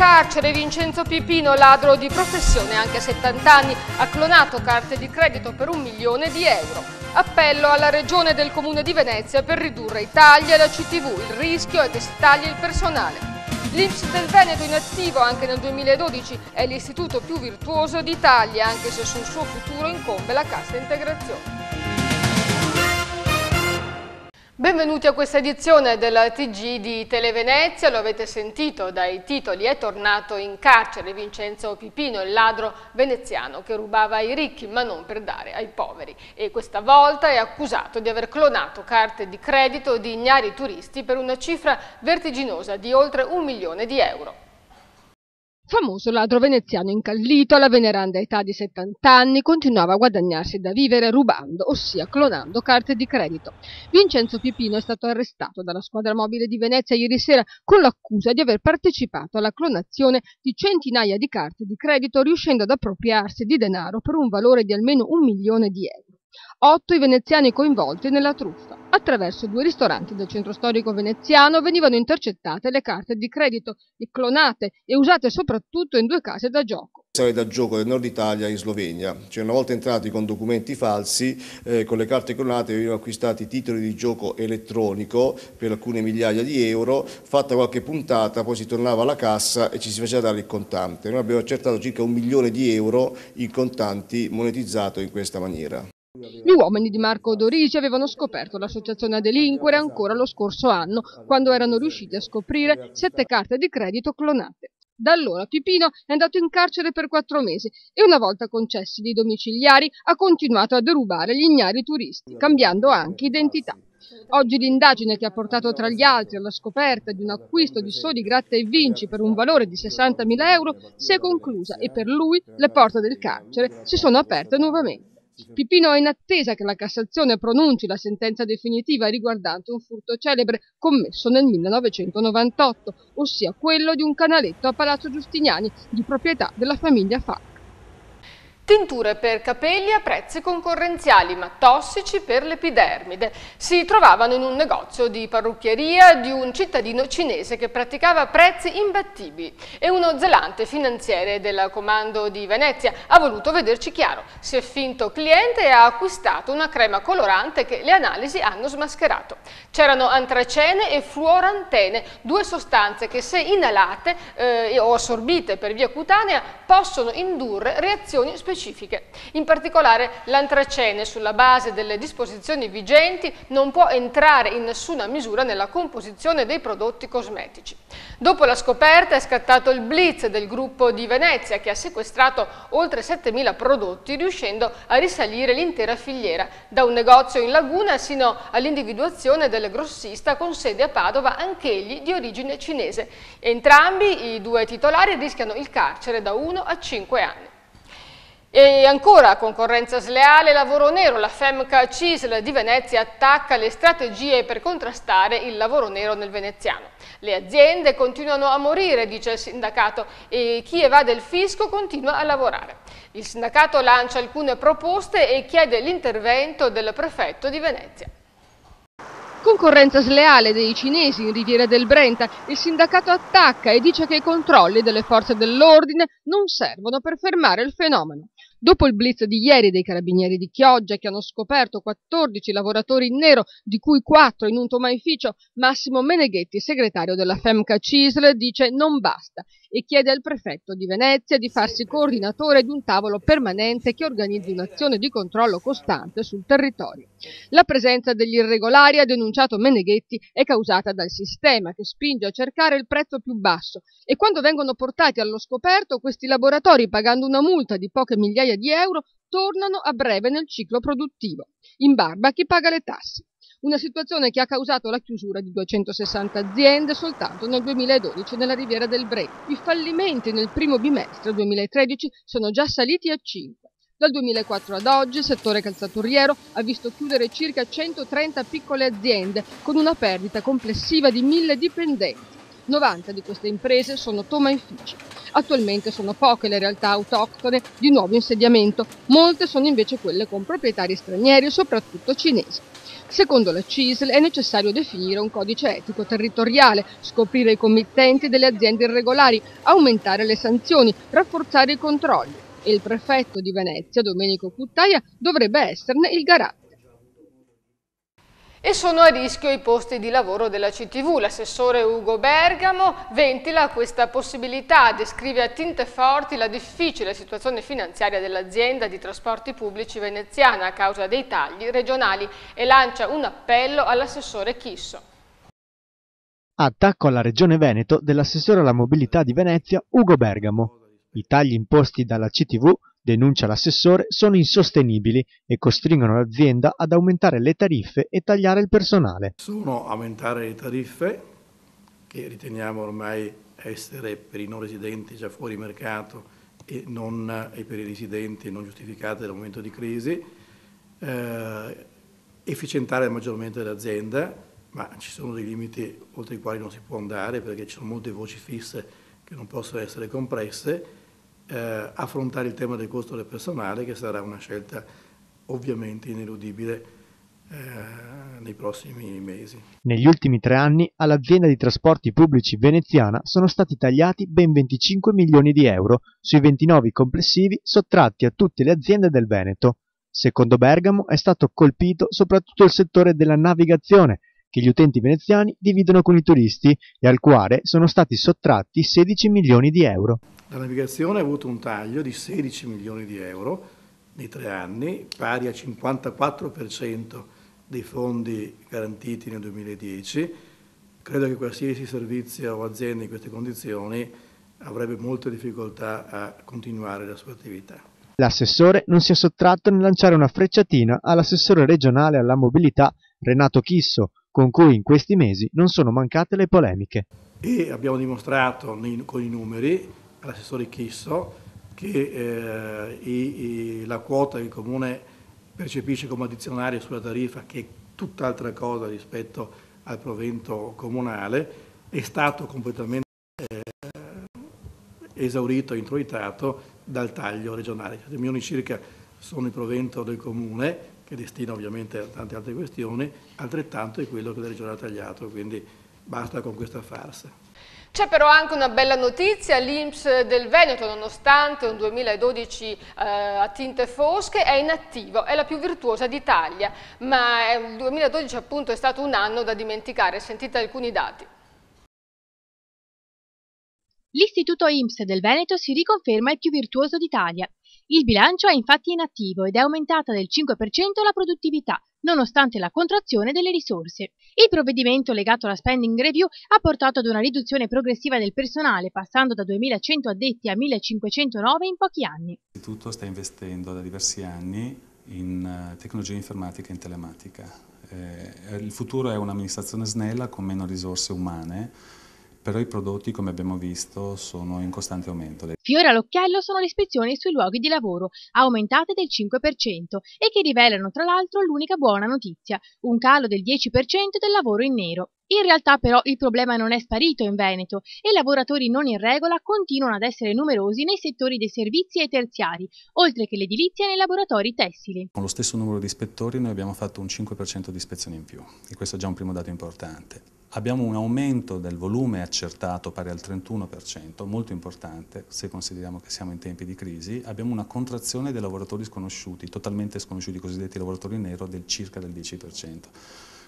carcere Vincenzo Pipino, ladro di professione anche a 70 anni, ha clonato carte di credito per 1 milione di euro. Appello alla Regione del Comune di Venezia per ridurre i tagli alla CTV, il rischio è che si tagli il personale. L'INPS del Veneto, inattivo anche nel 2012, è l'istituto più virtuoso d'Italia, anche se sul suo futuro incombe la cassa integrazione. Benvenuti a questa edizione della TG di Televenezia. Lo avete sentito dai titoli, è tornato in carcere Vincenzo Pipino, il ladro veneziano che rubava ai ricchi ma non per dare ai poveri, e questa volta è accusato di aver clonato carte di credito di ignari turisti per una cifra vertiginosa di oltre 1 milione di euro. Famoso ladro veneziano incallito, alla veneranda età di 70 anni, continuava a guadagnarsi da vivere rubando, ossia clonando carte di credito. Vincenzo Pipino è stato arrestato dalla squadra mobile di Venezia ieri sera con l'accusa di aver partecipato alla clonazione di centinaia di carte di credito, riuscendo ad appropriarsi di denaro per un valore di almeno 1 milione di euro. 8 i veneziani coinvolti nella truffa. Attraverso 2 ristoranti del centro storico veneziano venivano intercettate le carte di credito clonate e usate soprattutto in 2 case da gioco. Sale da gioco del nord Italia in Slovenia, cioè una volta entrati con documenti falsi, con le carte clonate venivano acquistati titoli di gioco elettronico per alcune migliaia di euro, fatta qualche puntata poi si tornava alla cassa e ci si faceva dare il contante. Noi abbiamo accertato circa 1 milione di euro in contanti monetizzato in questa maniera. Gli uomini di Marco Dorigi avevano scoperto l'associazione a delinquere ancora lo scorso anno, quando erano riusciti a scoprire 7 carte di credito clonate. Da allora Pipino è andato in carcere per 4 mesi e una volta concessi i domiciliari ha continuato a derubare gli ignari turisti, cambiando anche identità. Oggi l'indagine, che ha portato tra gli altri alla scoperta di un acquisto di soli gratta e vinci per un valore di 60.000 euro, si è conclusa e per lui le porte del carcere si sono aperte nuovamente. Pipino è in attesa che la Cassazione pronunci la sentenza definitiva riguardante un furto celebre commesso nel 1998, ossia quello di un canaletto a Palazzo Giustiniani di proprietà della famiglia Falk. Tinture per capelli a prezzi concorrenziali ma tossici per l'epidermide si trovavano in un negozio di parrucchieria di un cittadino cinese che praticava prezzi imbattibili, e uno zelante finanziere del comando di Venezia ha voluto vederci chiaro. Si è finto cliente e ha acquistato una crema colorante che le analisi hanno smascherato. C'erano antracene e fluorantene, 2 sostanze che, se inalate o assorbite per via cutanea, possono indurre reazioni specifiche. In particolare l'antracene, sulla base delle disposizioni vigenti, non può entrare in nessuna misura nella composizione dei prodotti cosmetici. Dopo la scoperta è scattato il blitz del gruppo di Venezia, che ha sequestrato oltre 7.000 prodotti, riuscendo a risalire l'intera filiera, da un negozio in Laguna sino all'individuazione del grossista con sede a Padova, anch'egli di origine cinese. Entrambi i 2 titolari rischiano il carcere da 1 a 5 anni. E ancora concorrenza sleale, lavoro nero. La FEMCA CISL di Venezia attacca le strategie per contrastare il lavoro nero nel veneziano. Le aziende continuano a morire, dice il sindacato, e chi evade il fisco continua a lavorare. Il sindacato lancia alcune proposte e chiede l'intervento del prefetto di Venezia. Concorrenza sleale dei cinesi in Riviera del Brenta. Il sindacato attacca e dice che i controlli delle forze dell'ordine non servono per fermare il fenomeno. Dopo il blitz di ieri dei carabinieri di Chioggia, che hanno scoperto 14 lavoratori in nero, di cui 4 in un tomaificio, Massimo Meneghetti, segretario della FEMCA CISL, dice non basta e chiede al prefetto di Venezia di farsi coordinatore di un tavolo permanente che organizzi un'azione di controllo costante sul territorio. La presenza degli irregolari, ha denunciato Meneghetti, è causata dal sistema che spinge a cercare il prezzo più basso, e quando vengono portati allo scoperto, questi laboratori, pagando una multa di poche migliaia di euro, tornano a breve nel ciclo produttivo, in barba a chi paga le tasse. Una situazione che ha causato la chiusura di 260 aziende soltanto nel 2012 nella Riviera del Brenta. I fallimenti nel primo bimestre 2013 sono già saliti a 5. Dal 2004 ad oggi il settore calzaturiero ha visto chiudere circa 130 piccole aziende con una perdita complessiva di 1.000 dipendenti. 90 di queste imprese sono tomaifici. Attualmente sono poche le realtà autoctone di nuovo insediamento, molte sono invece quelle con proprietari stranieri, soprattutto cinesi. Secondo la CISL è necessario definire un codice etico territoriale, scoprire i committenti delle aziende irregolari, aumentare le sanzioni, rafforzare i controlli. E il prefetto di Venezia, Domenico Cuttaia, dovrebbe esserne il garante. E sono a rischio i posti di lavoro della CTV. L'assessore Ugo Bergamo ventila questa possibilità, descrive a tinte forti la difficile situazione finanziaria dell'azienda di trasporti pubblici veneziana a causa dei tagli regionali e lancia un appello all'assessore Chisso. Attacco alla Regione Veneto dell'assessore alla mobilità di Venezia Ugo Bergamo. I tagli imposti dalla CTV, denuncia l'assessore, sono insostenibili e costringono l'azienda ad aumentare le tariffe e tagliare il personale. Sono aumentare le tariffe, che riteniamo ormai essere per i non residenti già fuori mercato e per i residenti non giustificate dal momento di crisi, efficientare maggiormente l'azienda, ma ci sono dei limiti oltre i quali non si può andare perché ci sono molte voci fisse che non possono essere compresse. Affrontare il tema del costo del personale, che sarà una scelta ovviamente ineludibile nei prossimi mesi. Negli ultimi 3 anni all'azienda di trasporti pubblici veneziana sono stati tagliati ben 25 milioni di euro sui 29 complessivi sottratti a tutte le aziende del Veneto. Secondo Bergamo è stato colpito soprattutto il settore della navigazione, che gli utenti veneziani dividono con i turisti e al quale sono stati sottratti 16 milioni di euro. La navigazione ha avuto un taglio di 16 milioni di euro nei 3 anni, pari al 54% dei fondi garantiti nel 2010. Credo che qualsiasi servizio o azienda in queste condizioni avrebbe molte difficoltà a continuare la sua attività. L'assessore non si è sottratto nel lanciare una frecciatina all'assessore regionale alla mobilità Renato Chisso, con cui in questi mesi non sono mancate le polemiche. E abbiamo dimostrato con i numeri all'assessore Chisso che la quota che il Comune percepisce come addizionale sulla tariffa, che è tutt'altra cosa rispetto al provento comunale, è stato completamente esaurito e introitato dal taglio regionale. 7 milioni circa sono il provento del Comune, che destina ovviamente a tante altre questioni, altrettanto è quello che la Regione ha tagliato, quindi basta con questa farsa. C'è però anche una bella notizia: l'INPS del Veneto, nonostante un 2012 a tinte fosche, è in attivo, è la più virtuosa d'Italia, ma il 2012 appunto è stato un anno da dimenticare. Sentite alcuni dati. L'Istituto INPS del Veneto si riconferma il più virtuoso d'Italia. Il bilancio è infatti in attivo ed è aumentata del 5% la produttività, nonostante la contrazione delle risorse. Il provvedimento legato alla spending review ha portato ad una riduzione progressiva del personale, passando da 2.100 addetti a 1.509 in pochi anni. L'Istituto sta investendo da diversi anni in tecnologia informatica e in telematica. Il futuro è un'amministrazione snella con meno risorse umane, però i prodotti, come abbiamo visto, sono in costante aumento. Fiore all'occhiello sono le ispezioni sui luoghi di lavoro, aumentate del 5% e che rivelano tra l'altro l'unica buona notizia, un calo del 10% del lavoro in nero. In realtà però il problema non è sparito in Veneto e i lavoratori non in regola continuano ad essere numerosi nei settori dei servizi e terziari, oltre che l'edilizia e nei laboratori tessili. Con lo stesso numero di ispettori noi abbiamo fatto un 5% di ispezioni in più, e questo è già un primo dato importante. Abbiamo un aumento del volume accertato pari al 31%, molto importante se consideriamo che siamo in tempi di crisi. Abbiamo una contrazione dei lavoratori sconosciuti, totalmente sconosciuti, i cosiddetti lavoratori in nero, del circa del 10%.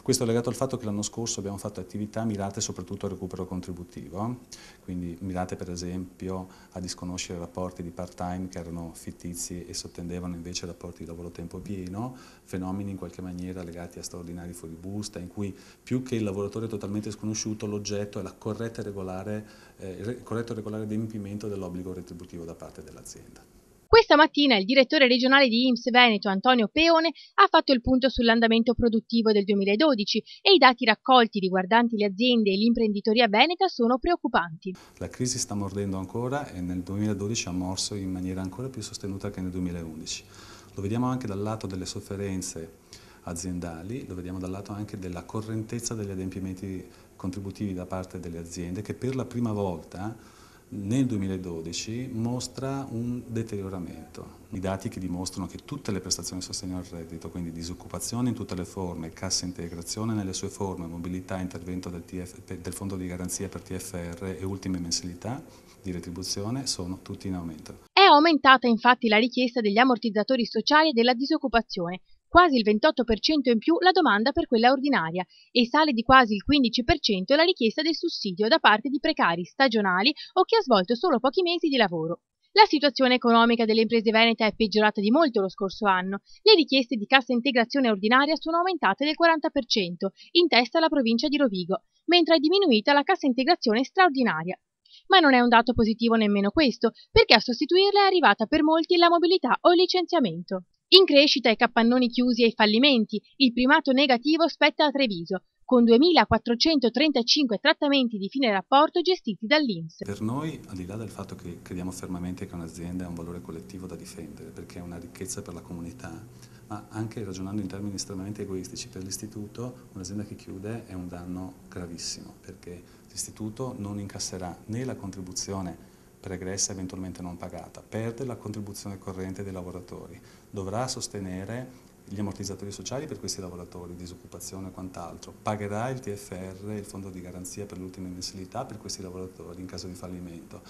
Questo è legato al fatto che l'anno scorso abbiamo fatto attività mirate soprattutto al recupero contributivo, quindi mirate per esempio a disconoscere rapporti di part-time che erano fittizi e sottendevano invece rapporti di lavoro a tempo pieno, fenomeni in qualche maniera legati a straordinari fuoribusta, in cui più che il lavoratore totalmente sconosciuto l'oggetto è il corretto e regolare adempimento dell'obbligo retributivo da parte dell'azienda. Questa mattina il direttore regionale di INPS Veneto, Antonio Peone, ha fatto il punto sull'andamento produttivo del 2012 e i dati raccolti riguardanti le aziende e l'imprenditoria veneta sono preoccupanti. La crisi sta mordendo ancora e nel 2012 ha morso in maniera ancora più sostenuta che nel 2011. Lo vediamo anche dal lato delle sofferenze aziendali, lo vediamo dal lato anche della correntezza degli adempimenti contributivi da parte delle aziende che per la prima volta nel 2012 mostra un deterioramento. I dati che dimostrano che tutte le prestazioni di sostegno al reddito, quindi disoccupazione in tutte le forme, cassa integrazione nelle sue forme, mobilità, intervento del fondo di garanzia per TFR e ultime mensilità di retribuzione, sono tutti in aumento. È aumentata infatti la richiesta degli ammortizzatori sociali e della disoccupazione, quasi il 28% in più la domanda per quella ordinaria e sale di quasi il 15% la richiesta del sussidio da parte di precari, stagionali o chi ha svolto solo pochi mesi di lavoro. La situazione economica delle imprese venete è peggiorata di molto lo scorso anno. Le richieste di cassa integrazione ordinaria sono aumentate del 40%, in testa alla provincia di Rovigo, mentre è diminuita la cassa integrazione straordinaria. Ma non è un dato positivo nemmeno questo, perché a sostituirla è arrivata per molti la mobilità o il licenziamento. In crescita i capannoni chiusi e i fallimenti, il primato negativo spetta a Treviso, con 2.435 trattamenti di fine rapporto gestiti dall'INPS. Per noi, al di là del fatto che crediamo fermamente che un'azienda è un valore collettivo da difendere, perché è una ricchezza per la comunità, ma anche ragionando in termini estremamente egoistici, per l'istituto un'azienda che chiude è un danno gravissimo, perché l'istituto non incasserà né la contribuzione pregressa eventualmente non pagata, perde la contribuzione corrente dei lavoratori, dovrà sostenere gli ammortizzatori sociali per questi lavoratori, disoccupazione e quant'altro, pagherà il TFR, il fondo di garanzia per le ultime mensilità per questi lavoratori in caso di fallimento.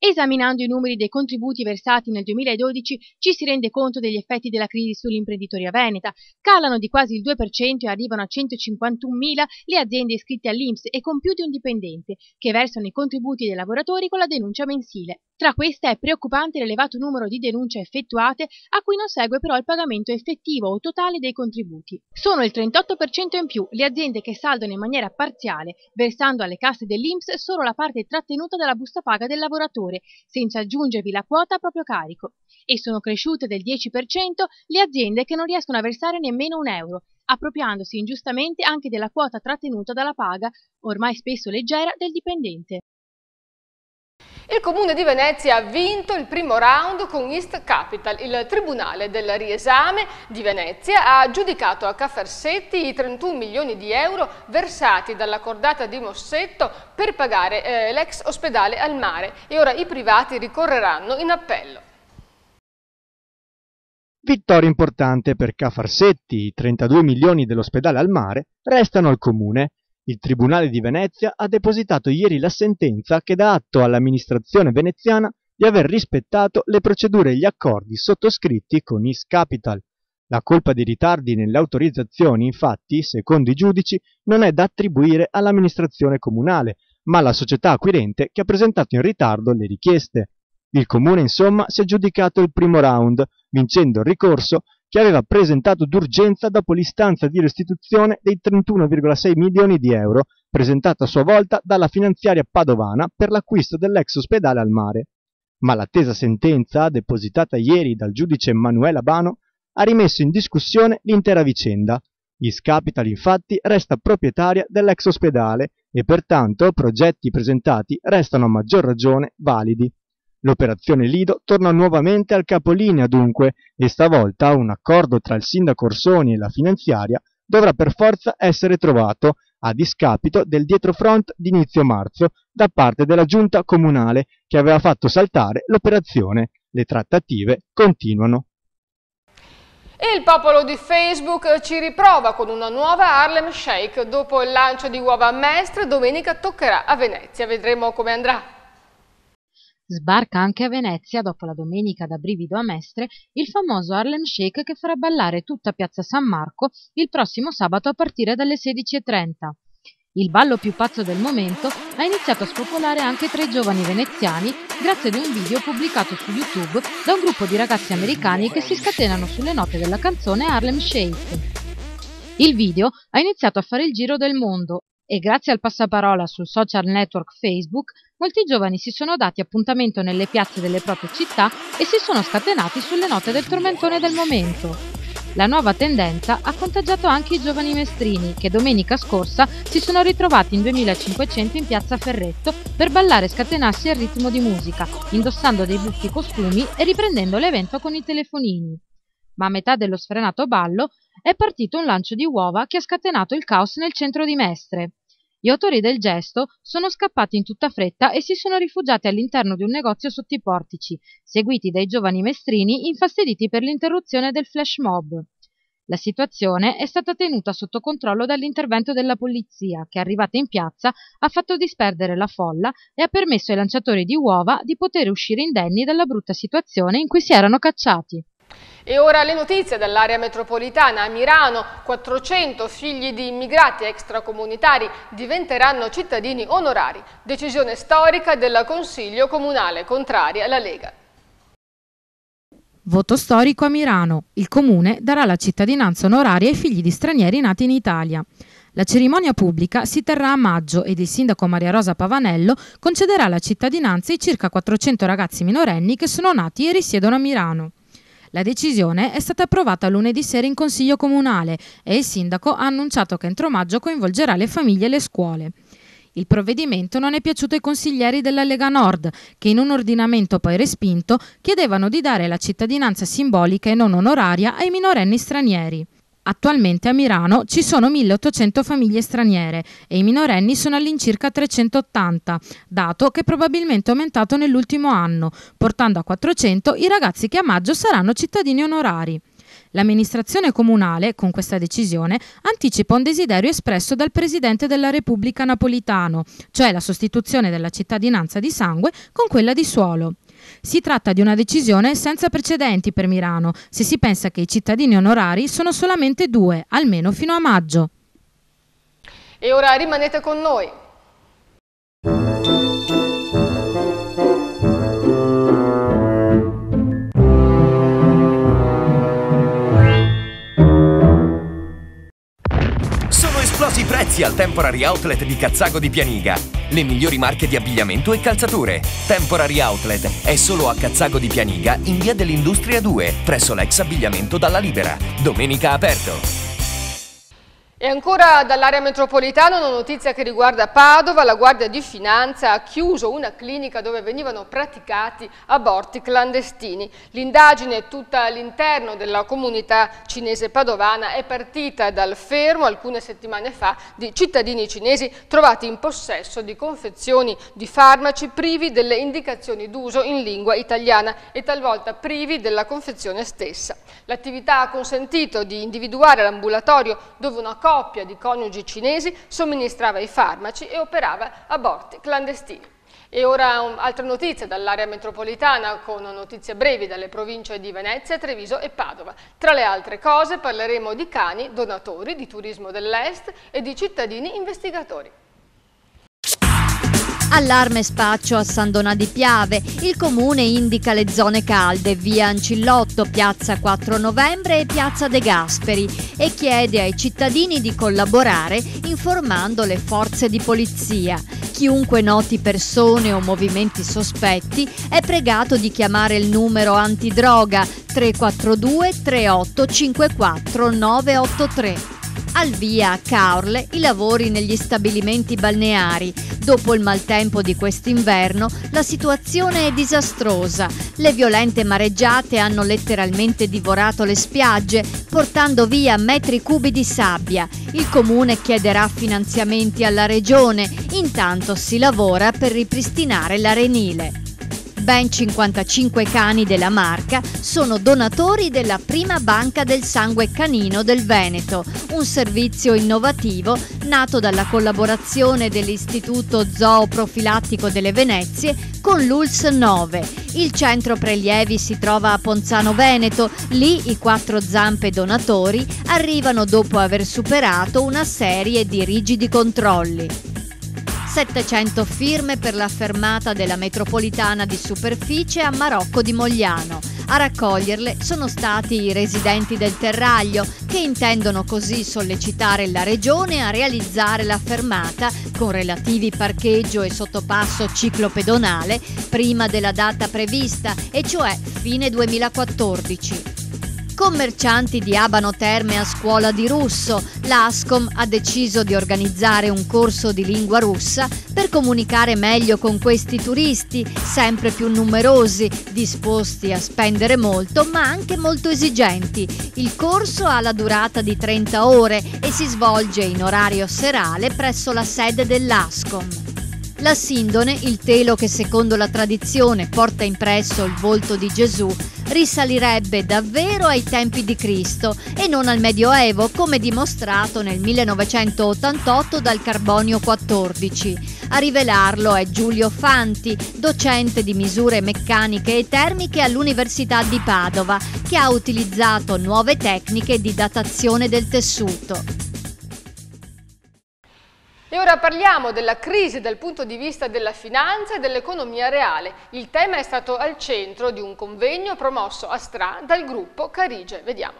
Esaminando i numeri dei contributi versati nel 2012 ci si rende conto degli effetti della crisi sull'imprenditoria veneta. Calano di quasi il 2% e arrivano a 151.000 le aziende iscritte all'INPS e con più di un dipendente, che versano i contributi dei lavoratori con la denuncia mensile. Tra queste è preoccupante l'elevato numero di denunce effettuate a cui non segue però il pagamento effettivo o totale dei contributi. Sono il 38% in più le aziende che saldano in maniera parziale, versando alle casse dell'INPS solo la parte trattenuta dalla busta paga del lavoratore, senza aggiungervi la quota a proprio carico, e sono cresciute del 10% le aziende che non riescono a versare nemmeno €1, appropriandosi ingiustamente anche della quota trattenuta dalla paga, ormai spesso leggera, del dipendente. Il Comune di Venezia ha vinto il primo round con East Capital. Il Tribunale del Riesame di Venezia ha giudicato a Cafarsetti i 31 milioni di euro versati dalla cordata di Mossetto per pagare l'ex ospedale al mare e ora i privati ricorreranno in appello. Vittoria importante per Cafarsetti, i 32 milioni dell'ospedale al mare restano al Comune. Il Tribunale di Venezia ha depositato ieri la sentenza che dà atto all'amministrazione veneziana di aver rispettato le procedure e gli accordi sottoscritti con East Capital. La colpa dei ritardi nelle autorizzazioni, infatti, secondo i giudici, non è da attribuire all'amministrazione comunale, ma alla società acquirente che ha presentato in ritardo le richieste. Il Comune, insomma, si è aggiudicato il primo round, vincendo il ricorso che aveva presentato d'urgenza dopo l'istanza di restituzione dei 31,6 milioni di euro, presentata a sua volta dalla finanziaria padovana per l'acquisto dell'ex ospedale al mare. Ma l'attesa sentenza, depositata ieri dal giudice Emanuela Bano, ha rimesso in discussione l'intera vicenda. East Capital, infatti, resta proprietaria dell'ex ospedale e pertanto progetti presentati restano a maggior ragione validi. L'operazione Lido torna nuovamente al capolinea dunque e stavolta un accordo tra il sindaco Orsoni e la finanziaria dovrà per forza essere trovato a discapito del dietrofront di inizio marzo da parte della giunta comunale che aveva fatto saltare l'operazione. Le trattative continuano. E il popolo di Facebook ci riprova con una nuova Harlem Shake. Dopo il lancio di uova a Mestre, domenica toccherà a Venezia. Vedremo come andrà. Sbarca anche a Venezia, dopo la domenica da brivido a Mestre, il famoso Harlem Shake che farà ballare tutta Piazza San Marco il prossimo sabato a partire dalle 16:30. Il ballo più pazzo del momento ha iniziato a spopolare anche tra i giovani veneziani grazie ad un video pubblicato su YouTube da un gruppo di ragazzi americani che si scatenano sulle note della canzone Harlem Shake. Il video ha iniziato a fare il giro del mondo e grazie al passaparola sul social network Facebook molti giovani si sono dati appuntamento nelle piazze delle proprie città e si sono scatenati sulle note del tormentone del momento. La nuova tendenza ha contagiato anche i giovani mestrini che domenica scorsa si sono ritrovati in 2500 in piazza Ferretto per ballare e scatenarsi al ritmo di musica, indossando dei buffi costumi e riprendendo l'evento con i telefonini. Ma a metà dello sfrenato ballo è partito un lancio di uova che ha scatenato il caos nel centro di Mestre. Gli autori del gesto sono scappati in tutta fretta e si sono rifugiati all'interno di un negozio sotto i portici, seguiti dai giovani mestrini infastiditi per l'interruzione del flash mob. La situazione è stata tenuta sotto controllo dall'intervento della polizia, che arrivata in piazza ha fatto disperdere la folla e ha permesso ai lanciatori di uova di poter uscire indenni dalla brutta situazione in cui si erano cacciati. E ora le notizie dall'area metropolitana. A Mirano 400 figli di immigrati extracomunitari diventeranno cittadini onorari. Decisione storica del Consiglio Comunale, contraria alla Lega. Voto storico a Mirano. Il comune darà la cittadinanza onoraria ai figli di stranieri nati in Italia. La cerimonia pubblica si terrà a maggio ed il sindaco Maria Rosa Pavanello concederà la cittadinanza ai circa 400 ragazzi minorenni che sono nati e risiedono a Mirano. La decisione è stata approvata lunedì sera in Consiglio Comunale e il sindaco ha annunciato che entro maggio coinvolgerà le famiglie e le scuole. Il provvedimento non è piaciuto ai consiglieri della Lega Nord, che in un ordinamento poi respinto chiedevano di dare la cittadinanza simbolica e non onoraria ai minorenni stranieri. Attualmente a Mirano ci sono 1.800 famiglie straniere e i minorenni sono all'incirca 380, dato che probabilmente è aumentato nell'ultimo anno, portando a 400 i ragazzi che a maggio saranno cittadini onorari. L'amministrazione comunale, con questa decisione, anticipa un desiderio espresso dal Presidente della Repubblica Napolitano, cioè la sostituzione della cittadinanza di sangue con quella di suolo. Si tratta di una decisione senza precedenti per Mirano, se si pensa che i cittadini onorari sono solamente 2, almeno fino a maggio. E ora rimanete con noi. Esplosi prezzi al Temporary Outlet di Cazzago di Pianiga. Le migliori marche di abbigliamento e calzature. Temporary Outlet è solo a Cazzago di Pianiga in via dell'Industria 2, presso l'ex abbigliamento Dalla Libera. Domenica aperto. E ancora dall'area metropolitana una notizia che riguarda Padova. La Guardia di Finanza ha chiuso una clinica dove venivano praticati aborti clandestini. L'indagine, tutta all'interno della comunità cinese padovana, è partita dal fermo alcune settimane fa di cittadini cinesi trovati in possesso di confezioni di farmaci privi delle indicazioni d'uso in lingua italiana e talvolta privi della confezione stessa. L'attività ha consentito di individuare l'ambulatorio dove una coppia di coniugi cinesi somministrava i farmaci e operava aborti clandestini. E ora altre notizie dall'area metropolitana con notizie brevi dalle province di Venezia, Treviso e Padova. Tra le altre cose parleremo di cani donatori, di turismo dell'Est e di cittadini investigatori. Allarme spaccio a San Donà di Piave. Il comune indica le zone calde, via Ancillotto, piazza 4 novembre e piazza De Gasperi, e chiede ai cittadini di collaborare informando le forze di polizia. Chiunque noti persone o movimenti sospetti è pregato di chiamare il numero antidroga 342 3854 983. Al via a Caorle i lavori negli stabilimenti balneari. Dopo il maltempo di quest'inverno la situazione è disastrosa. Le violente mareggiate hanno letteralmente divorato le spiagge, portando via metri cubi di sabbia. Il comune chiederà finanziamenti alla regione, intanto si lavora per ripristinare l'arenile. Ben 55 cani della Marca sono donatori della prima banca del sangue canino del Veneto, un servizio innovativo nato dalla collaborazione dell'Istituto Zooprofilattico delle Venezie con l'ULSS 9. Il centro prelievi si trova a Ponzano Veneto. Lì i 4 zampe donatori arrivano dopo aver superato una serie di rigidi controlli. 700 firme per la fermata della metropolitana di superficie a Marocco di Mogliano. A raccoglierle sono stati i residenti del Terraglio, che intendono così sollecitare la regione a realizzare la fermata con relativi parcheggio e sottopasso ciclopedonale prima della data prevista, e cioè fine 2014. Commercianti di Abano Terme a scuola di russo, l'Ascom ha deciso di organizzare un corso di lingua russa per comunicare meglio con questi turisti, sempre più numerosi, disposti a spendere molto ma anche molto esigenti. Il corso ha la durata di 30 ore e si svolge in orario serale presso la sede dell'Ascom. La sindone, il telo che secondo la tradizione porta impresso il volto di Gesù, risalirebbe davvero ai tempi di Cristo e non al Medioevo, come dimostrato nel 1988 dal Carbonio 14. A rivelarlo è Giulio Fanti, docente di misure meccaniche e termiche all'Università di Padova, che ha utilizzato nuove tecniche di datazione del tessuto. E ora parliamo della crisi dal punto di vista della finanza e dell'economia reale. Il tema è stato al centro di un convegno promosso a Stra dal gruppo Carige. Vediamo.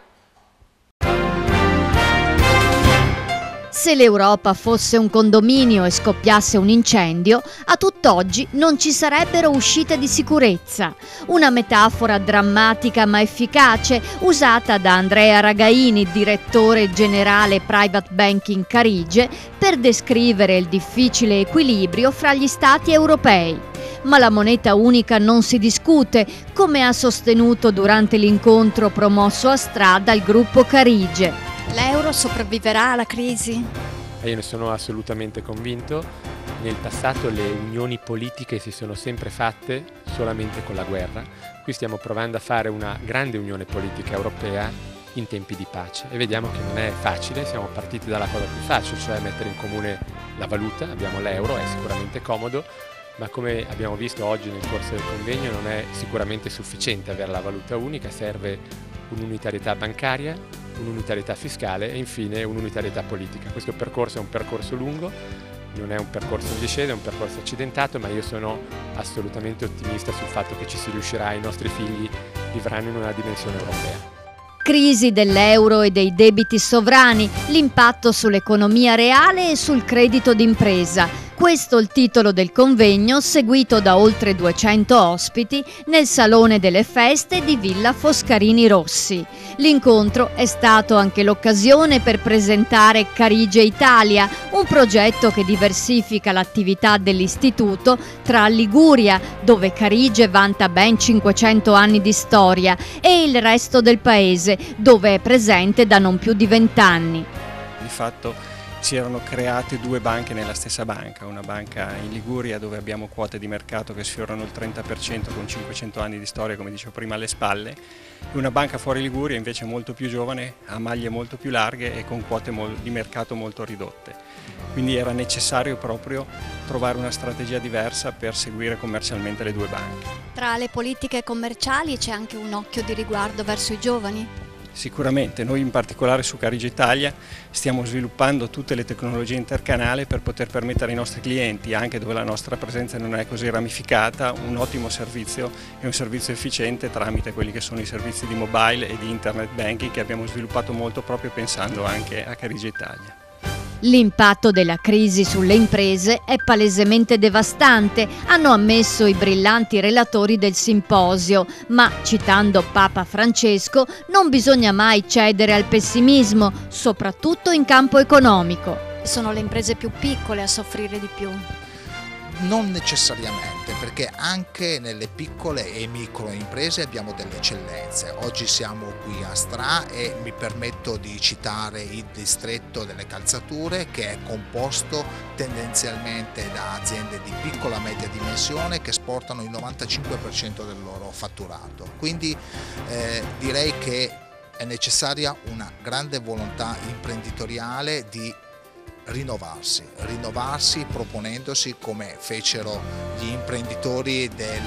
Se l'Europa fosse un condominio e scoppiasse un incendio, a tutt'oggi non ci sarebbero uscite di sicurezza. Una metafora drammatica ma efficace usata da Andrea Ragaini, direttore generale Private Banking Carige, per descrivere il difficile equilibrio fra gli Stati europei. Ma la moneta unica non si discute, come ha sostenuto durante l'incontro promosso a Stra dal gruppo Carige. L'euro sopravviverà alla crisi? Io ne sono assolutamente convinto. Nel passato le unioni politiche si sono sempre fatte solamente con la guerra. Qui stiamo provando a fare una grande unione politica europea in tempi di pace e vediamo che non è facile. Siamo partiti dalla cosa più facile, cioè mettere in comune la valuta. Abbiamo l'euro, è sicuramente comodo, ma come abbiamo visto oggi nel corso del convegno non è sicuramente sufficiente avere la valuta unica, serve un'unitarietà bancaria, un'unitarietà fiscale e infine un'unitarietà politica. Questo percorso è un percorso lungo, non è un percorso in discesa, è un percorso accidentato, ma io sono assolutamente ottimista sul fatto che ci si riuscirà, i nostri figli vivranno in una dimensione europea. Crisi dell'euro e dei debiti sovrani, l'impatto sull'economia reale e sul credito d'impresa. Questo il titolo del convegno, seguito da oltre 200 ospiti nel Salone delle Feste di Villa Foscarini Rossi. L'incontro è stato anche l'occasione per presentare Carige Italia, un progetto che diversifica l'attività dell'istituto tra Liguria, dove Carige vanta ben 500 anni di storia, e il resto del paese, dove è presente da non più di 20 anni. Di fatto si erano create due banche nella stessa banca, una banca in Liguria dove abbiamo quote di mercato che sfiorano il 30% con 500 anni di storia, come dicevo prima, alle spalle, e una banca fuori Liguria invece molto più giovane, a maglie molto più larghe e con quote di mercato molto ridotte. Quindi era necessario proprio trovare una strategia diversa per seguire commercialmente le due banche. Tra le politiche commerciali c'è anche un occhio di riguardo verso i giovani? Sicuramente, noi in particolare su Carige Italia stiamo sviluppando tutte le tecnologie intercanale per poter permettere ai nostri clienti, anche dove la nostra presenza non è così ramificata, un ottimo servizio e un servizio efficiente tramite quelli che sono i servizi di mobile e di internet banking che abbiamo sviluppato molto proprio pensando anche a Carige Italia. L'impatto della crisi sulle imprese è palesemente devastante, hanno ammesso i brillanti relatori del simposio, ma, citando Papa Francesco, non bisogna mai cedere al pessimismo, soprattutto in campo economico. Sono le imprese più piccole a soffrire di più? Non necessariamente, perché anche nelle piccole e micro imprese abbiamo delle eccellenze. Oggi siamo qui a Stra e mi permetto di citare il distretto delle calzature, che è composto tendenzialmente da aziende di piccola e media dimensione che esportano il 95% del loro fatturato. Quindi direi che è necessaria una grande volontà imprenditoriale di rinnovarsi proponendosi, come fecero gli imprenditori del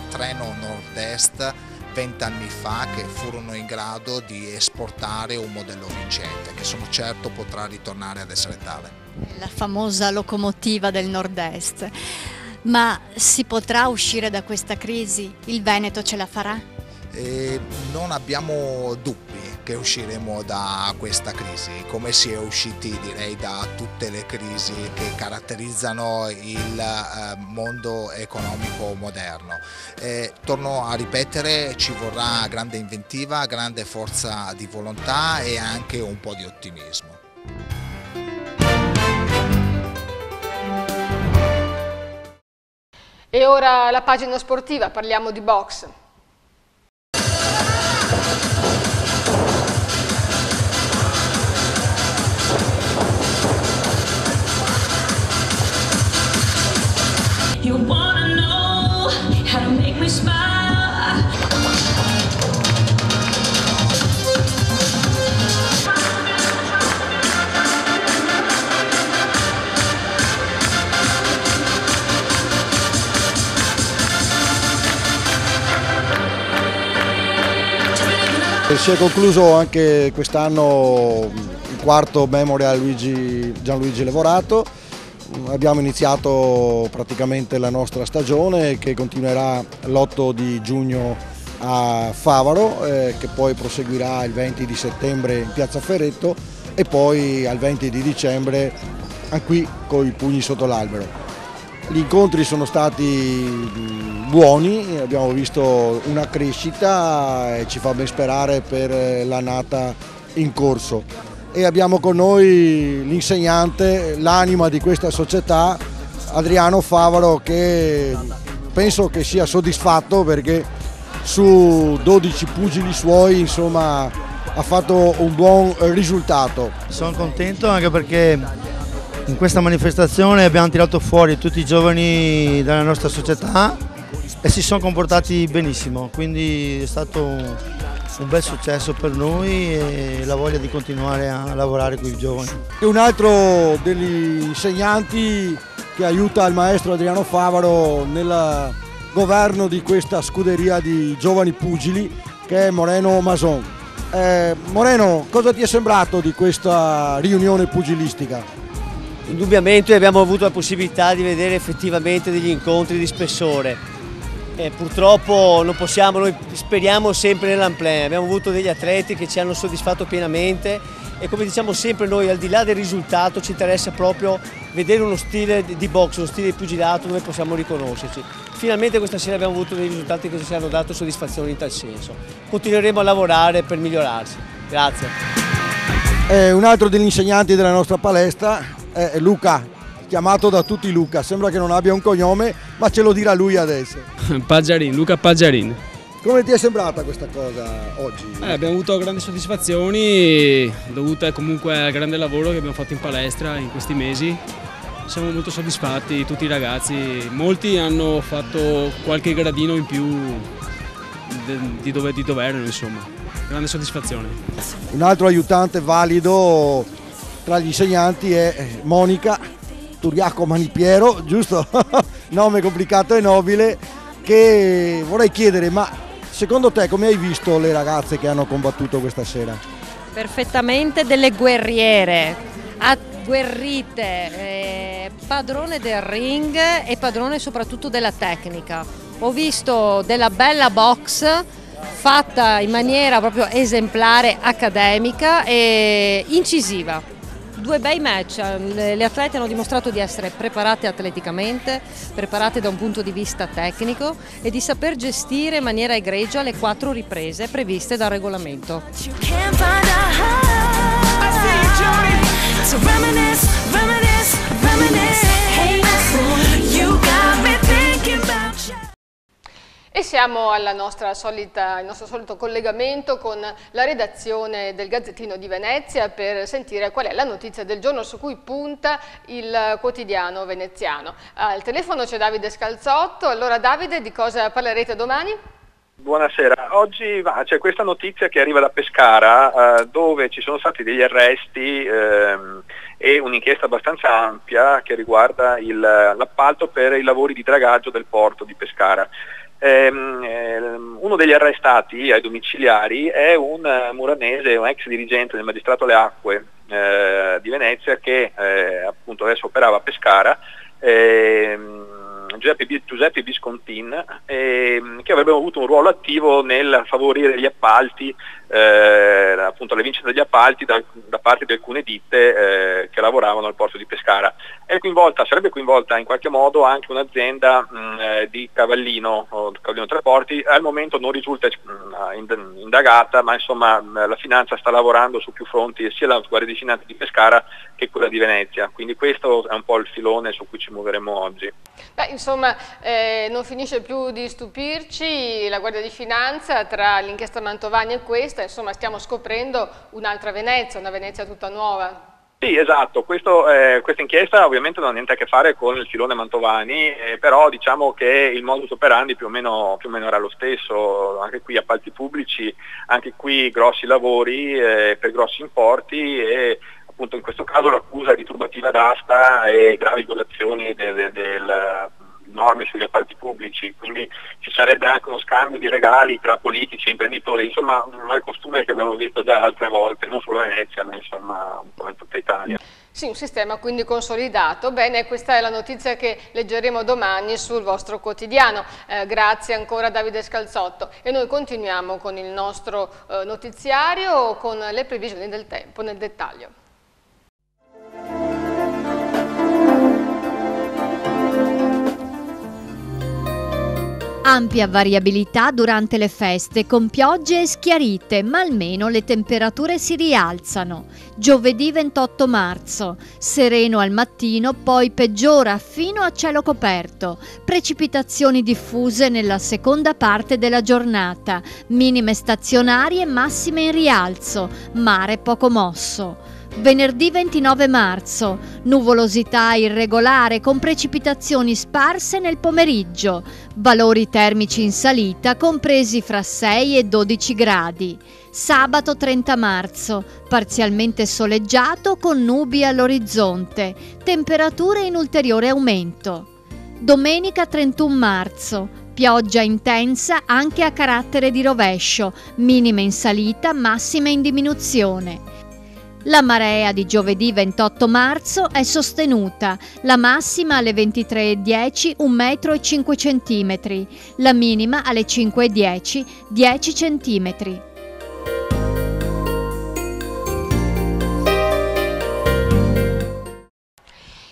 treno Nord-Est 20 anni fa, che furono in grado di esportare un modello vincente, che sono certo potrà ritornare ad essere tale. La famosa locomotiva del Nord-Est. Ma si potrà uscire da questa crisi? Il Veneto ce la farà? Non abbiamo dubbi che usciremo da questa crisi, come si è usciti direi da tutte le crisi che caratterizzano il mondo economico moderno. Torno a ripetere, ci vorrà grande inventiva, grande forza di volontà e anche un po' di ottimismo. E ora la pagina sportiva, parliamo di box. You wanna know how to make me smile. Si è concluso anche quest'anno il quarto Memorial Gianluigi Levorato. Abbiamo iniziato praticamente la nostra stagione che continuerà l'8 di giugno a Favaro, che poi proseguirà il 20 di settembre in Piazza Ferretto e poi al 20 di dicembre qui con i pugni sotto l'albero. Gli incontri sono stati buoni, abbiamo visto una crescita e ci fa ben sperare per l'annata in corso. E abbiamo con noi l'insegnante, l'anima di questa società, Adriano Favaro, che penso che sia soddisfatto perché su 12 pugili suoi insomma ha fatto un buon risultato. Sono contento anche perché in questa manifestazione abbiamo tirato fuori tutti i giovani della nostra società e si sono comportati benissimo, quindi è stato un bel successo per noi e la voglia di continuare a lavorare con i giovani. Un altro degli insegnanti che aiuta il maestro Adriano Favaro nel governo di questa scuderia di giovani pugili, che è Moreno Mason. Moreno, cosa ti è sembrato di questa riunione pugilistica? Indubbiamente abbiamo avuto la possibilità di vedere effettivamente degli incontri di spessore. Purtroppo non possiamo, noi speriamo sempre nell'unplay, abbiamo avuto degli atleti che ci hanno soddisfatto pienamente e come diciamo sempre noi, al di là del risultato ci interessa proprio vedere uno stile di box, uno stile di pugilato dove possiamo riconoscerci. Finalmente questa sera abbiamo avuto dei risultati che ci hanno dato soddisfazione in tal senso. Continueremo a lavorare per migliorarsi. Grazie. Un altro degli insegnanti della nostra palestra è Luca, chiamato da tutti Luca, sembra che non abbia un cognome, ma ce lo dirà lui adesso. Paggiarin, Luca Paggiarin. Come ti è sembrata questa cosa oggi? Abbiamo avuto grandi soddisfazioni dovute comunque al grande lavoro che abbiamo fatto in palestra in questi mesi. Siamo molto soddisfatti, tutti i ragazzi, molti hanno fatto qualche gradino in più di dove erano, insomma, grande soddisfazione. Un altro aiutante valido tra gli insegnanti è Monica Turiaco Manipiero, giusto? Nome complicato e nobile, che vorrei chiedere, ma secondo te come hai visto le ragazze che hanno combattuto questa sera? Perfettamente delle guerriere, agguerrite, padrone del ring e padrone soprattutto della tecnica. Ho visto della bella box fatta in maniera proprio esemplare, accademica e incisiva. Due bei match, le atlete hanno dimostrato di essere preparate atleticamente, preparate da un punto di vista tecnico e di saper gestire in maniera egregia le 4 riprese previste dal regolamento. E siamo al nostro solito collegamento con la redazione del Gazzettino di Venezia per sentire qual è la notizia del giorno su cui punta il quotidiano veneziano. Al telefono c'è Davide Scalzotto. Allora Davide, di cosa parlerete domani? Buonasera, oggi c'è questa notizia che arriva da Pescara dove ci sono stati degli arresti e un'inchiesta abbastanza ampia che riguarda l'appalto per i lavori di dragaggio del porto di Pescara. Uno degli arrestati ai domiciliari è un muranese, un ex dirigente del Magistrato alle Acque di Venezia che appunto adesso operava a Pescara, Giuseppe Viscontin, che avrebbe avuto un ruolo attivo nel favorire gli appalti appunto la vincita degli appalti da parte di alcune ditte che lavoravano al porto di Pescara. Sarebbe coinvolta in qualche modo anche un'azienda di Cavallino Tre Porti. Al momento non risulta indagata, ma insomma la Finanza sta lavorando su più fronti, sia la Guardia di Finanza di Pescara che quella di Venezia, quindi questo è un po' il filone su cui ci muoveremo oggi. Insomma, non finisce più di stupirci la Guardia di Finanza, tra l'inchiesta Mantovani e questa, insomma stiamo scoprendo un'altra Venezia, una Venezia tutta nuova. Sì, esatto, questa inchiesta ovviamente non ha niente a che fare con il filone Mantovani, però diciamo che il modus operandi più o meno era lo stesso, anche qui appalti pubblici, anche qui grossi lavori per grossi importi e appunto in questo caso l'accusa di turbativa d'asta e gravi violazioni del norme sugli appalti pubblici, quindi ci sarebbe anche uno scambio di regali tra politici e imprenditori, insomma un malcostume che abbiamo visto già altre volte, non solo a Venezia, ma insomma un po' in tutta Italia. Sì, un sistema quindi consolidato. Bene, questa è la notizia che leggeremo domani sul vostro quotidiano. Grazie ancora Davide Scalzotto e noi continuiamo con il nostro notiziario con le previsioni del tempo nel dettaglio. Ampia variabilità durante le feste con piogge e schiarite, ma almeno le temperature si rialzano. Giovedì 28 marzo, sereno al mattino, poi peggiora fino a cielo coperto. Precipitazioni diffuse nella seconda parte della giornata, minime stazionarie, massime in rialzo, mare poco mosso. Venerdì 29 marzo, nuvolosità irregolare con precipitazioni sparse nel pomeriggio, valori termici in salita compresi fra 6 e 12 gradi. Sabato 30 marzo, parzialmente soleggiato con nubi all'orizzonte, temperature in ulteriore aumento. Domenica 31 marzo, pioggia intensa anche a carattere di rovescio, minime in salita, massime in diminuzione. La marea di giovedì 28 marzo è sostenuta, la massima alle 23:10 1,5 m, la minima alle 5:10 10 cm.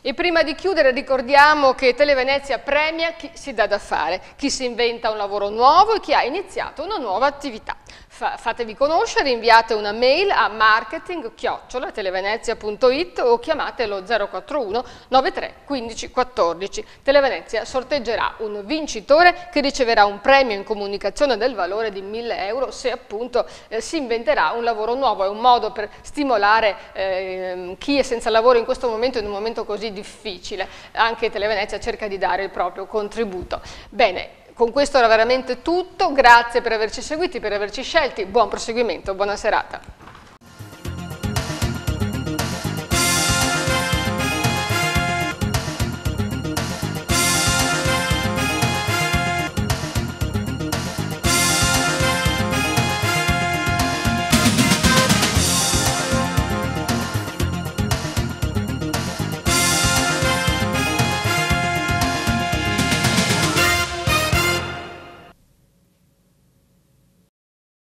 E prima di chiudere ricordiamo che Televenezia premia chi si dà da fare, chi si inventa un lavoro nuovo e chi ha iniziato una nuova attività. Fatevi conoscere, inviate una mail a marketing@televenezia.it o chiamate lo 041 93 15 14. Televenezia sorteggerà un vincitore che riceverà un premio in comunicazione del valore di 1.000 euro se appunto si inventerà un lavoro nuovo. È un modo per stimolare chi è senza lavoro in questo momento, in un momento così difficile. Anche Televenezia cerca di dare il proprio contributo. Bene. Con questo era veramente tutto, grazie per averci seguiti, per averci scelti, buon proseguimento, buona serata.